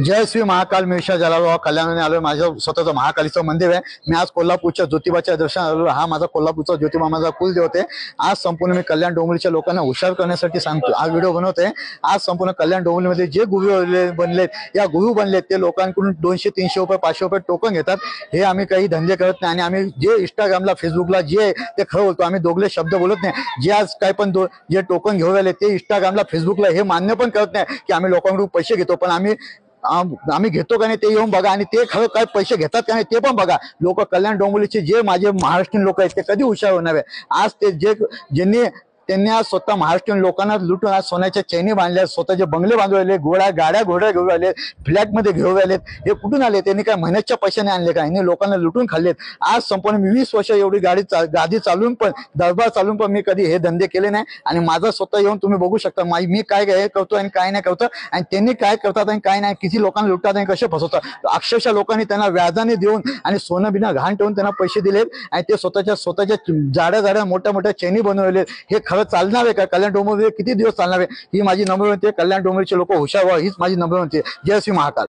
जय श्री महाकाल. मी ईशा जलालराव कल्याणाने आलोय. माझं स्वतःचं महाकालीचं मंदिर आहे. मी आज कोल्हापूरच्या ज्योतिबाच्या दर्शनाला आलो. हा माझा कोल्हापूरचा ज्योतिबा माझा कुलदेवत आहे. आज संपूर्ण मी कल्याण डोंबिवलीच्या लोकांना हुशार करण्यासाठी सांगतो, हा व्हिडिओ बनवतोय. आज संपूर्ण कल्याण डोंबिवलीमध्ये जे गुरु बनलेत, या गुरु बनलेत ते लोकांकडून 200, 300 रुपये, 500 रुपये टोकन घेतात. हे आम्ही काही धंदे करत नाही आणि आम्ही जे इंस्टाग्रामला, फेसबुकला जे ते खरं बोलतो. आम्ही दोघले शब्द बोलत नाही. जे आज काय पण जे टोकन घेऊन आले ते इंस्टाग्रामला, फेसबुकला हे मान्य पण करत नाही की आम्ही लोकांकडून पैसे घेतो. पण आम्ही घेतो का नाही ते येऊन बघा आणि ते खरं काय पैसे घेतात का नाही ते पण बघा. लोक कल्याण डोंबिवलीचे जे माझे महाराष्ट्रीयन लोक आहेत ते कधी हुशार होणार. आज ते त्यांनी आज स्वतः महाराष्ट्रीयन लोकांना लुटून आज सोन्याच्या चैनी बांधल्या, स्वतःचे बंगले बांधून गाड्या घोड्या घेऊन आले, फ्लॅटमध्ये घेऊन आलेत. हे कुठून आले? त्यांनी काय मेहनतच्या पैशाने आणले का? यांनी लोकांना लुटून खाल्लेत. आज संपूर्ण 20 वर्ष एवढी गादी चालून पण, दरबार चालून पण मी कधी हे धंदे केले नाही. आणि माझा स्वतः येऊन तुम्ही बघू शकता मी काय करतो आणि काय नाही करतो आणि त्यांनी काय करतात आणि काय नाही, किती लोकांना लुटतात आणि कसे फसवतात. अक्षरशः लोकांनी त्यांना व्याजाने देऊन आणि सोनं बिना घाण ठेवून त्यांना पैसे दिलेत आणि ते स्वतःच्या जाड्या मोठ्या चैनी बनवलेत. हे खरं चालणार आहे का? कल्याण डोंबिवली किती दिवस चालणार आहे? ही माझी नम्र विनंती आहे. कल्याण डोंबिवलीचे लोक हुशार व्हा, हीच माझी नम्र विनंती आहे. जय श्री महाकाल.